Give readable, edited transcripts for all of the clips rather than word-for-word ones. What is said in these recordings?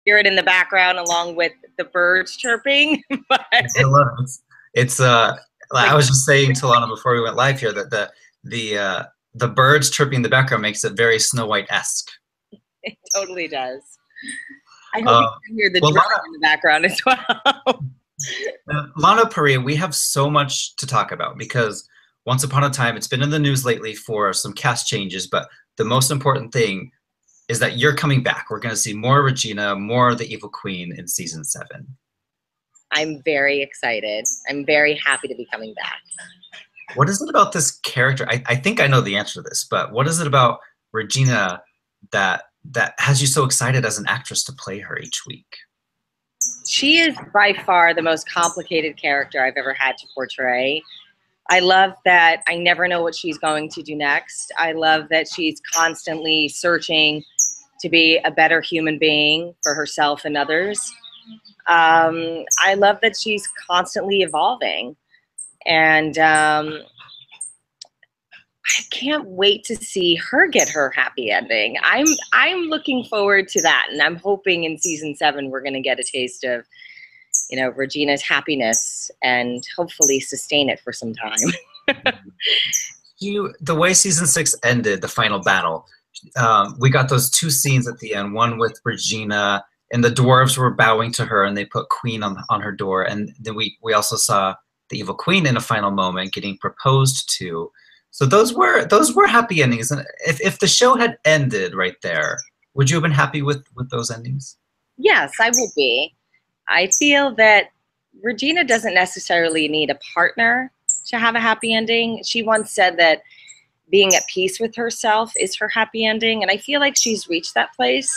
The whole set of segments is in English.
hear it in the background along with the birds chirping. But I love it. It's I was just saying to Lana before we went live here that the birds chirping in the background makes it very Snow White-esque. it totally does. I hope you can hear the drum in the background as well. Lana Parrilla, we have so much to talk about because once upon a time, it's been in the news lately for some cast changes, but the most important thing is that you're coming back. We're going to see more Regina, more of the Evil Queen in season 7. I'm very excited. I'm very happy to be coming back. What is it about this character? I think I know the answer to this, but what is it about Regina that has you so excited as an actress to play her each week? She is by far the most complicated character I've ever had to portray. I love that I never know what she's going to do next. I love that she's constantly searching to be a better human being for herself and others. I love that she's constantly evolving. And I can't wait to see her get her happy ending. I'm looking forward to that. And I'm hoping in season 7, we're going to get a taste of, you know, Regina's happiness and hopefully sustain it for some time. The way season 6 ended, the final battle, we got those 2 scenes at the end, one with Regina and the dwarves were bowing to her and they put Queen on her door. And then we also saw the Evil Queen in a final moment getting proposed to. So those were happy endings. And if the show had ended right there, would you have been happy with those endings? Yes, I would be. I feel that Regina doesn't necessarily need a partner to have a happy ending. She once said that being at peace with herself is her happy ending. And I feel like she's reached that place.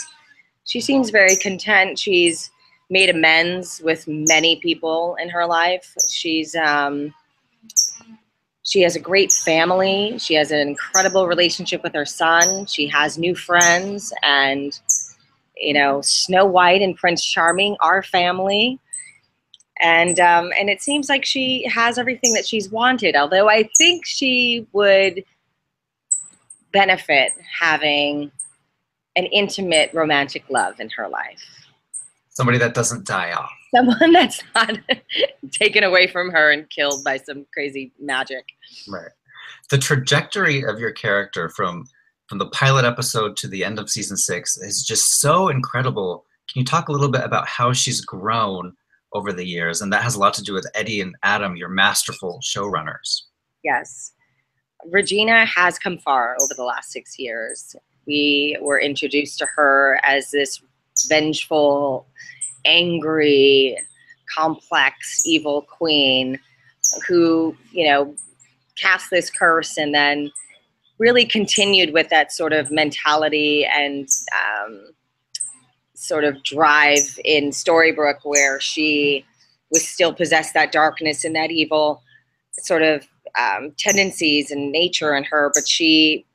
She seems very content. She's made amends with many people in her life. She has a great family. She has an incredible relationship with her son. She has new friends, and you know, Snow White and Prince Charming are family. And it seems like she has everything that she's wanted. Although I think she would benefit having an intimate romantic love in her life. Somebody that doesn't die off. Someone that's not taken away from her and killed by some crazy magic. Right. The trajectory of your character from the pilot episode to the end of season 6 is just so incredible. Can you talk a little bit about how she's grown over the years? And that has a lot to do with Eddie and Adam, your masterful showrunners. Yes. Regina has come far over the last 6 years. We were introduced to her as this vengeful, angry, complex, evil queen who, you know, cast this curse and then really continued with that sort of mentality and sort of drive in Storybrooke, where she was still possessed that darkness and that evil sort of tendencies and nature in her. But she,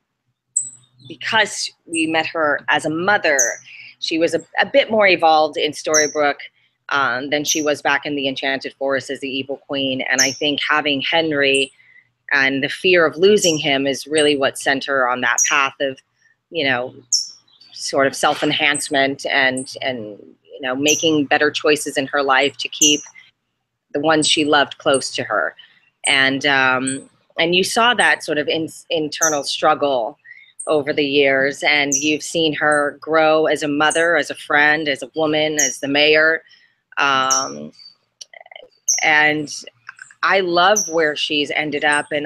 because we met her as a mother, she was a bit more evolved in Storybrooke than she was back in the Enchanted Forest as the Evil Queen. And I think having Henry and the fear of losing him is really what sent her on that path of, you know, sort of self-enhancement and you know, making better choices in her life to keep the ones she loved close to her. And you saw that sort of internal struggle over the years, and you've seen her grow as a mother, as a friend, as a woman, as the mayor. And I love where she's ended up. And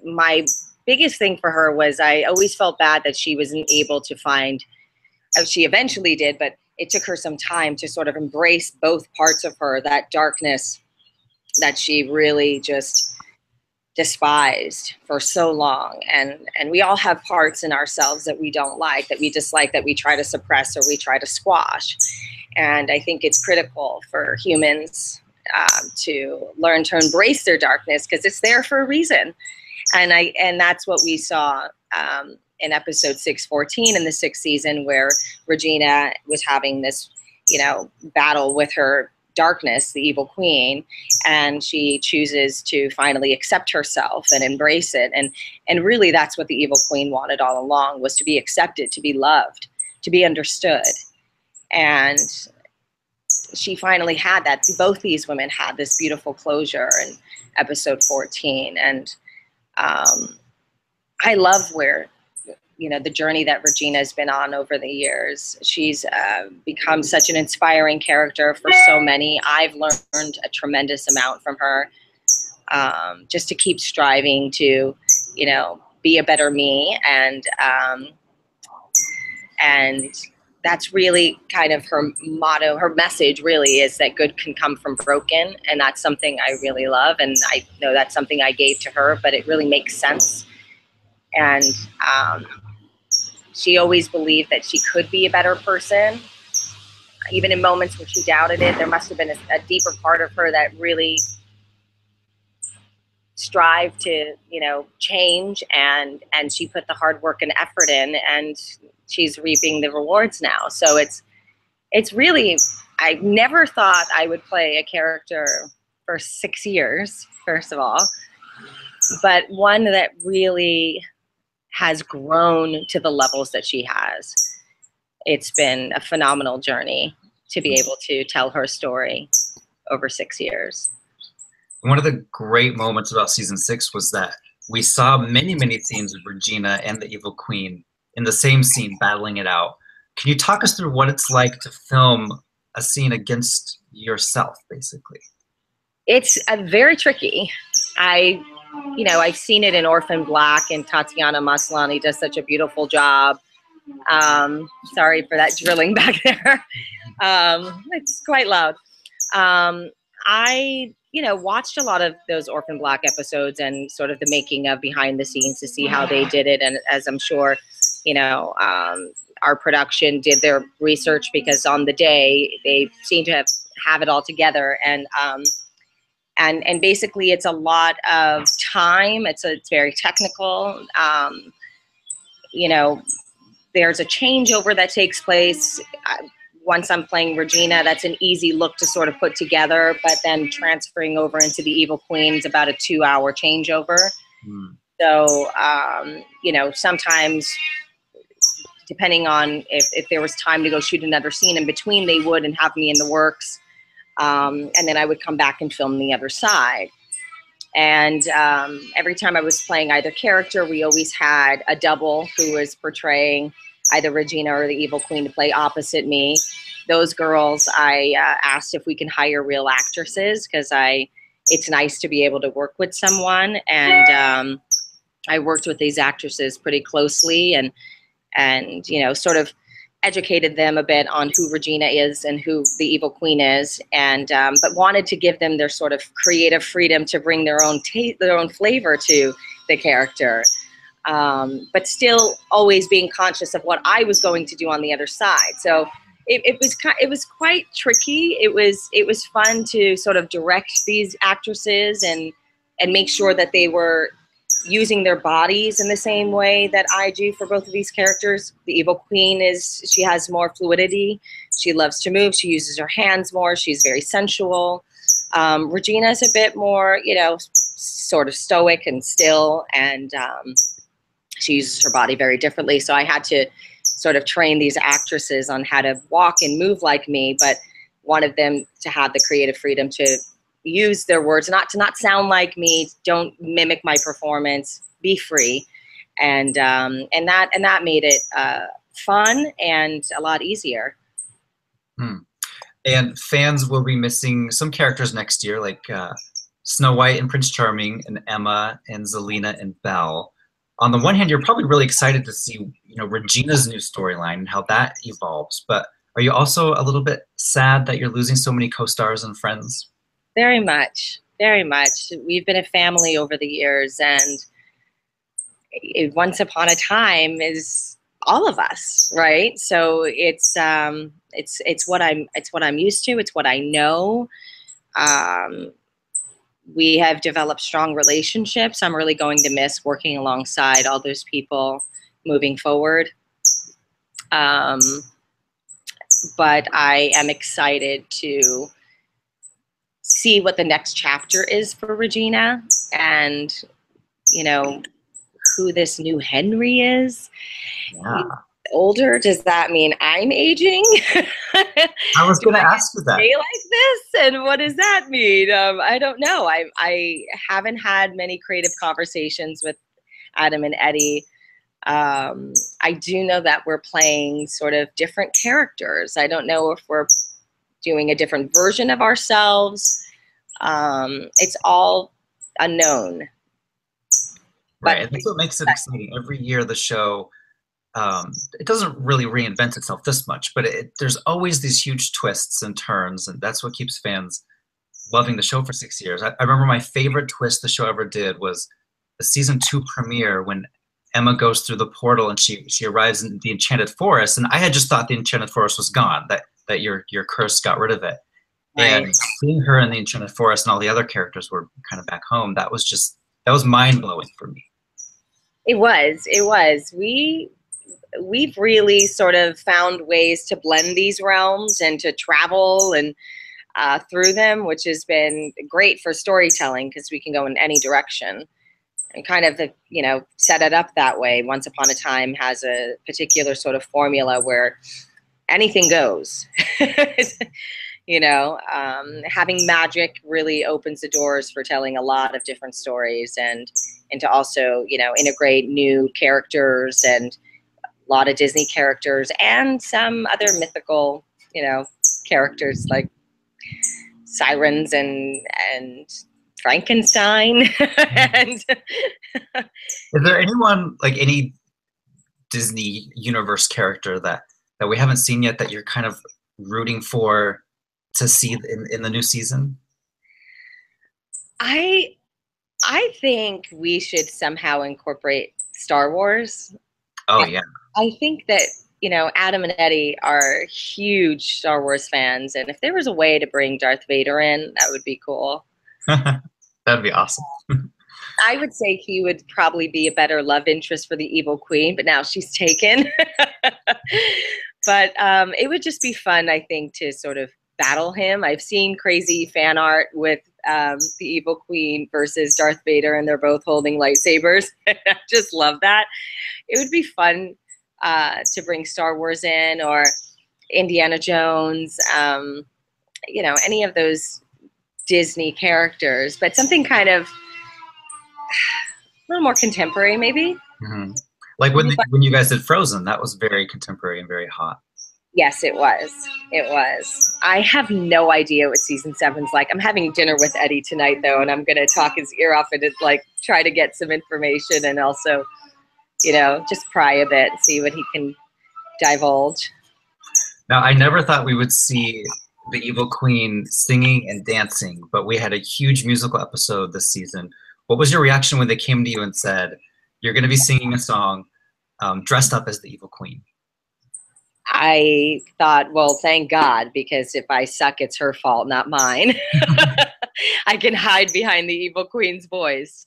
my biggest thing for her was I always felt bad that she wasn't able to find, she eventually did, but it took her some time to sort of embrace both parts of her, that darkness that she really just despised for so long. And we all have parts in ourselves that we don't like, that we dislike, that we try to suppress or we try to squash. And I think it's critical for humans to learn to embrace their darkness, because it's there for a reason. And that's what we saw in episode 614 in the 6th season, where Regina was having this, you know, battle with her darkness, the Evil Queen, and she chooses to finally accept herself and embrace it. And really that's what the Evil Queen wanted all along, was to be accepted, to be loved, to be understood. And she finally had that. Both these women had this beautiful closure in episode 14. And I love where, you know, the journey that Regina has been on over the years. She's become such an inspiring character for so many. I've learned a tremendous amount from her, just to keep striving to, you know, be a better me. And that's really kind of her motto. Her message really is that good can come from broken. And that's something I really love. And I know that's something I gave to her, but it really makes sense. And she always believed that she could be a better person. Even in moments when she doubted it, there must have been a deeper part of her that really strived to, you know, change, and she put the hard work and effort in, and she's reaping the rewards now. So it's really, I never thought I would play a character for 6 years, first of all, but one that really has grown to the levels that she has. It's been a phenomenal journey to be able to tell her story over 6 years. One of the great moments about season 6 was that we saw many, many themes of Regina and the Evil Queen in the same scene, battling it out. Can you talk us through what it's like to film a scene against yourself, basically? It's very tricky. I've seen it in Orphan Black, and Tatiana Maslany does such a beautiful job. Sorry for that drilling back there. It's quite loud. I watched a lot of those Orphan Black episodes and sort of the making of behind the scenes to see how they did it. And as I'm sure, our production did their research, because on the day they seem to have it all together. And basically it's a lot of time. It's very technical. There's a changeover that takes place. Once I'm playing Regina, that's an easy look to sort of put together, but then transferring over into the Evil Queen is about a 2-hour changeover. So, sometimes depending on if there was time to go shoot another scene in between, they would and have me in the works. And then I would come back and film the other side. And every time I was playing either character, we always had a double who was portraying either Regina or the Evil Queen to play opposite me. Those girls, I asked if we can hire real actresses, because it's nice to be able to work with someone. And I worked with these actresses pretty closely, and sort of educated them a bit on who Regina is and who the Evil Queen is, and but wanted to give them their sort of creative freedom to bring their own flavor to the character. But still always being conscious of what I was going to do on the other side. So it was quite tricky. It was fun to sort of direct these actresses and make sure that they were using their bodies in the same way that I do for both of these characters. The Evil Queen she has more fluidity. She loves to move. She uses her hands more. She's very sensual. Regina's a bit more, sort of stoic and still, and she uses her body very differently. So I had to sort of train these actresses on how to walk and move like me, but wanted them to have the creative freedom to use their words, to not sound like me, don't mimic my performance, be free. And that made it fun and a lot easier. And fans will be missing some characters next year, like Snow White and Prince Charming, and Emma and Zelina and Belle. On the one hand, you're probably really excited to see, Regina's new storyline and how that evolves. But are you also a little bit sad that you're losing so many co-stars and friends? Very much, very much. We've been a family over the years, and once upon a time is all of us, right? So it's what I'm used to. It's what I know. We have developed strong relationships. I'm really going to miss working alongside all those people moving forward. But I am excited to see what the next chapter is for Regina, and who this new Henry is. Yeah. Older, does that mean I'm aging? I was Do going to I ask you that. stay like this? And what does that mean? I don't know. I haven't had many creative conversations with Adam and Eddie. I do know that we're playing sort of different characters. I don't know if we're doing a different version of ourselves. It's all unknown. Right. But And that's what makes it exciting. Every year the show, it doesn't really reinvent itself this much, but there's always these huge twists and turns, and that's what keeps fans loving the show for 6 years. I remember my favorite twist the show ever did was the season 2 premiere when Emma goes through the portal and she arrives in the Enchanted Forest, and I had just thought the Enchanted Forest was gone, that your curse got rid of it. right. And seeing her in the Enchanted Forest and all the other characters were kind of back home, that was mind blowing for me. It was. We've really sort of found ways to blend these realms and to travel and through them, which has been great for storytelling because we can go in any direction and kind of, set it up that way. Once Upon a Time has a particular sort of formula where anything goes. Having magic really opens the doors for telling a lot of different stories and to also, integrate new characters and a lot of Disney characters and some other mythical, characters like sirens and Frankenstein. And Is there anyone, like any Disney universe character that we haven't seen yet that you're kind of rooting for to see in the new season? I think we should somehow incorporate Star Wars. Oh yeah. I think that, Adam and Eddie are huge Star Wars fans, and if there was a way to bring Darth Vader in, that would be cool. That'd be awesome. I would say he would probably be a better love interest for the Evil Queen, but now she's taken. But it would just be fun, I think, to sort of battle him. I've seen crazy fan art with the Evil Queen versus Darth Vader, and they're both holding lightsabers. I just love that. It would be fun to bring Star Wars in, or Indiana Jones, any of those Disney characters, but something kind of a little more contemporary, maybe. Mm-hmm. Like when you guys did Frozen, that was very contemporary and very hot. Yes, it was. It was. I have no idea what season 7's like. I'm having dinner with Eddie tonight, though, and I'm going to talk his ear off and try to get some information and also, just pry a bit, see what he can divulge. Now, I never thought we would see the Evil Queen singing and dancing, but we had a huge musical episode this season. What was your reaction when they came to you and said, you're going to be singing a song dressed up as the Evil Queen? I thought, well, thank God, because if I suck, it's her fault, not mine. I can hide behind the Evil Queen's voice.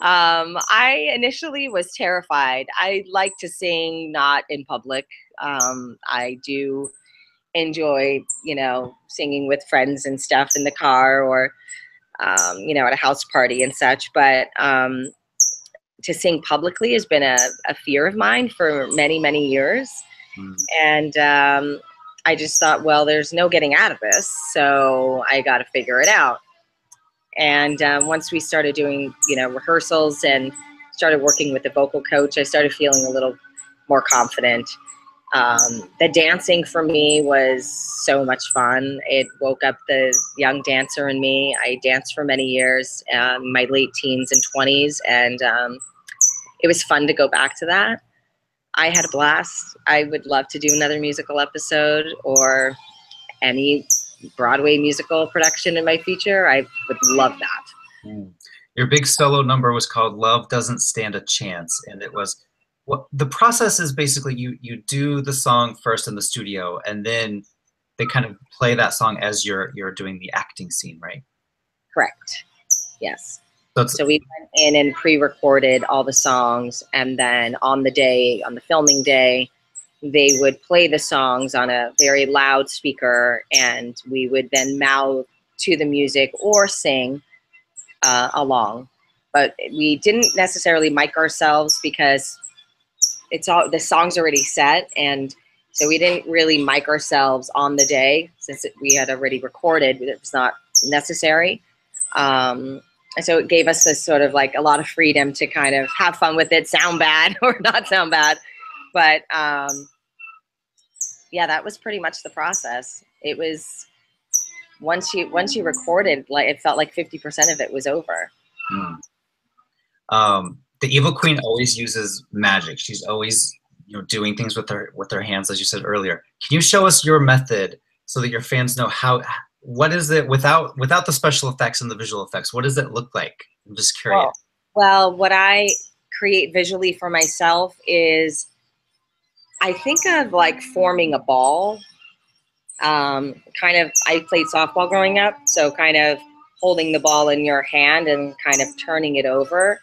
I initially was terrified. I like to sing not in public. I do enjoy, singing with friends and stuff in the car or, at a house party and such. But to sing publicly has been a fear of mine for many, many years. And I just thought, well, there's no getting out of this, so I got to figure it out. And once we started doing, rehearsals and started working with the vocal coach, I started feeling a little more confident. The dancing for me was so much fun. It woke up the young dancer in me. I danced for many years, my late teens and 20s, and it was fun to go back to that. I had a blast. I would love to do another musical episode or any Broadway musical production in my future. I would love that. Your big solo number was called Love Doesn't Stand a Chance. And it was, the process is basically you do the song first in the studio, and then they kind of play that song as you're doing the acting scene, right? Correct. Yes. So we went in and pre-recorded all the songs, and then on the filming day, they would play the songs on a very loud speaker, and we would then mouth to the music or sing along. But we didn't necessarily mic ourselves because it's all, the song's already set, and so we didn't really mic ourselves on the day since we had already recorded. It was not necessary. And so it gave us this sort of like a lot of freedom to kind of have fun with it, sound bad or not sound bad. But yeah, that was pretty much the process. It was once you recorded, like it felt like 50% of it was over. The Evil Queen always uses magic. She's always, you know, doing things with her hands, as you said earlier. Can you show us your method so that your fans know what is it without the special effects and the visual effects? What does it look like? I'm just curious. Well, what I create visually for myself is, I think of like forming a ball. Kind of, I played softball growing up, so kind of holding the ball in your hand and kind of turning it over,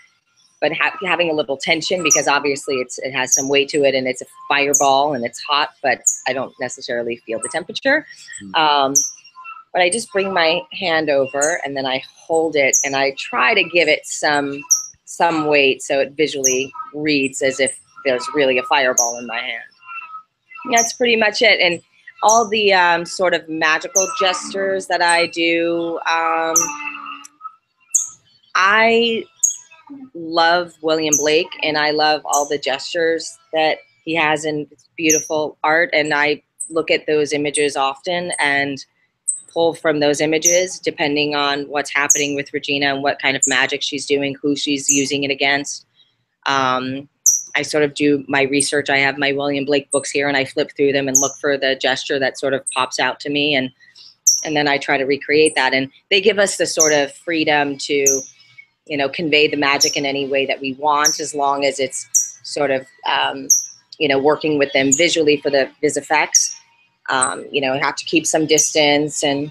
but having a little tension, because obviously it has some weight to it, and it's a fireball and it's hot, but I don't necessarily feel the temperature. But I just bring my hand over and then I hold it and I try to give it some weight so it visually reads as if there's really a fireball in my hand. That's pretty much it. And all the sort of magical gestures that I do, I love William Blake, and I love all the gestures that he has in beautiful art, and I look at those images often and pull from those images depending on what's happening with Regina and what kind of magic she's doing, who she's using it against. I sort of do my research. I have my William Blake books here, and I flip through them and look for the gesture that sort of pops out to me, and then I try to recreate that. And they give us the sort of freedom to, you know, convey the magic in any way that we want, as long as it's sort of, you know, working with them visually for the vis effects. You know, you have to keep some distance, and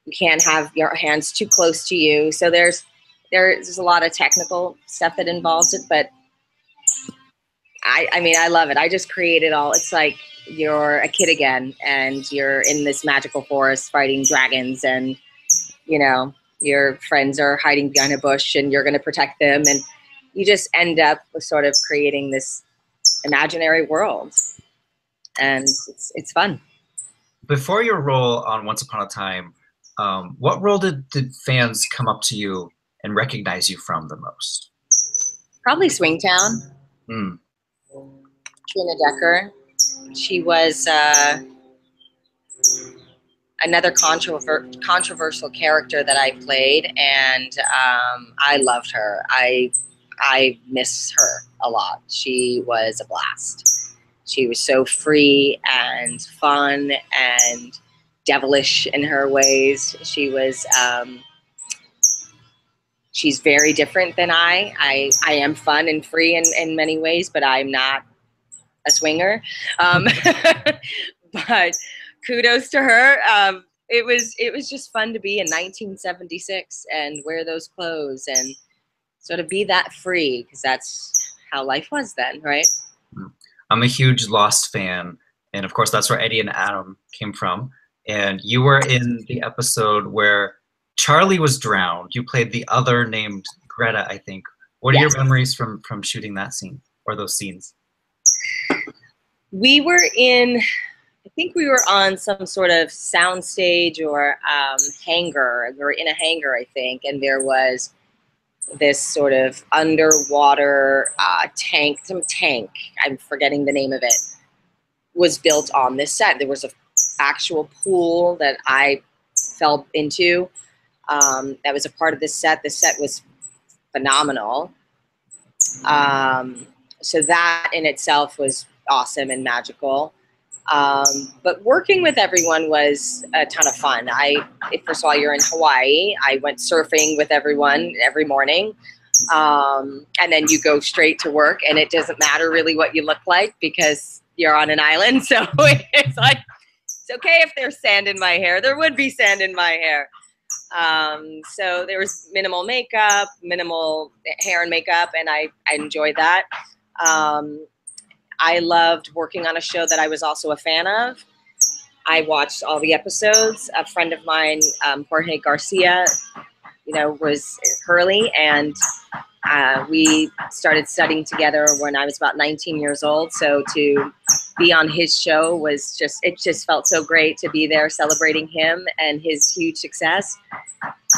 you can't have your hands too close to you. So there's a lot of technical stuff that involves it, but I mean, I love it. I just create it all. It's like you're a kid again, and you're in this magical forest fighting dragons, and, you know, your friends are hiding behind a bush and you're going to protect them, and you just end up with sort of creating this imaginary world, and it's fun. Before your role on Once Upon a Time, what role did fans come up to you and recognize you from the most? Probably Swingtown. Trina Decker. She was another controversial character that I played, and I loved her. I miss her a lot. She was a blast. She was so free and fun and devilish in her ways. She was, she's very different than I am fun and free in many ways, but I'm not a swinger. But kudos to her. It was just fun to be in 1976 and wear those clothes and sort of be that free, because that's how life was then, right? I'm a huge Lost fan, and of course that's where Eddie and Adam came from. And you were in the episode where Charlie was drowned. You played the other named Greta, I think. What are your memories from shooting that scene, or those scenes? We were in, I think we were on some sort of sound stage or hangar. We were in a hangar, I think, and there was this sort of underwater tank, I'm forgetting the name of it, was built on this set. There was an actual pool that I fell into that was a part of this set. The set was phenomenal. So that in itself was awesome and magical. But working with everyone was a ton of fun. First of all, you're in Hawaii. I went surfing with everyone every morning. And then you go straight to work, and it doesn't matter really what you look like because you're on an island. So it's like, it's okay if there's sand in my hair. There would be sand in my hair. So there was minimal makeup, minimal hair and makeup, and I enjoyed that. I loved working on a show that I was also a fan of. I watched all the episodes. A friend of mine, Jorge Garcia, you know, was Hurley, and We started studying together when I was about 19 years old. So to be on his show was it just felt so great to be there celebrating him and his huge success.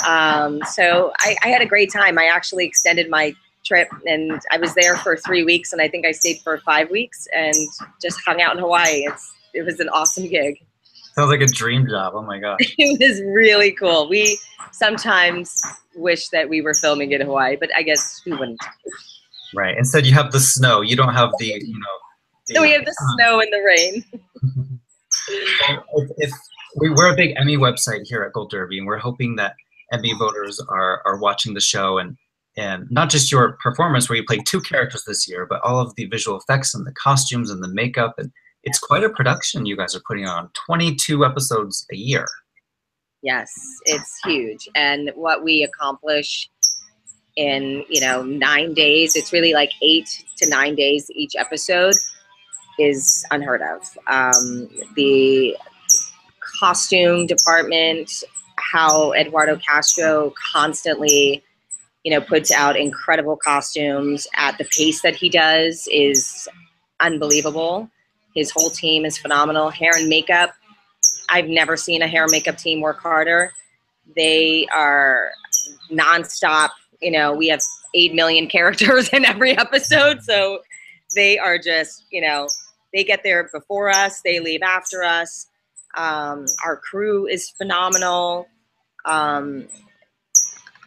So I had a great time. I actually extended my trip, and I was there for 3 weeks, and I think I stayed for 5 weeks and just hung out in Hawaii. It was an awesome gig. Sounds like a dream job. Oh my gosh. It was really cool. We sometimes wish that we were filming in Hawaii, but I guess who wouldn't? Right. Instead, you have the snow. You don't have the, So we have the snow and the rain. Well, we're a big Emmy website here at Gold Derby, and we're hoping that Emmy voters are watching the show, and not just your performance where you played 2 characters this year, but all of the visual effects and the costumes and the makeup. And it's quite a production you guys are putting on, 22 episodes a year. Yes, it's huge. And what we accomplish in, 9 days, it's really like 8 to 9 days each episode, is unheard of. The costume department, how Eduardo Castro constantly, puts out incredible costumes at the pace that he does is unbelievable. His whole team is phenomenal. Hair and makeup, I've never seen a hair and makeup team work harder. They are nonstop. We have 8 million characters in every episode, so they are just, they get there before us, they leave after us. Our crew is phenomenal.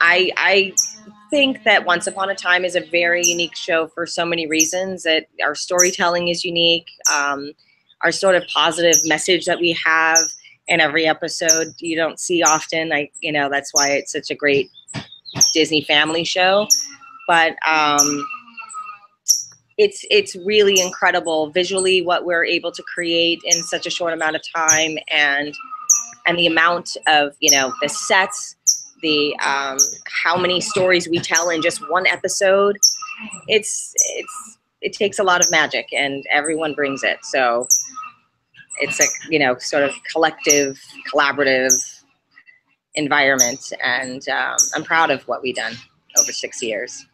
I think that Once Upon a Time is a very unique show for so many reasons. That our storytelling is unique. Our sort of positive message that we have in every episode you don't see often. That's why it's such a great Disney family show. But it's really incredible visually what we're able to create in such a short amount of time, and the amount of the sets, the how many stories we tell in just one episode. It takes a lot of magic, and everyone brings it. So it's a sort of collective, collaborative environment, and I'm proud of what we've done over 6 years.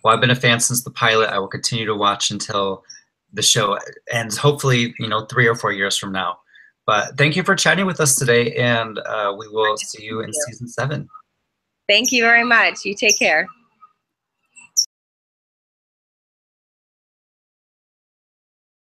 Well, I've been a fan since the pilot. I will continue to watch until the show ends, hopefully, 3 or 4 years from now. But thank you for chatting with us today, and we will see you in season 7. Thank you very much. You take care.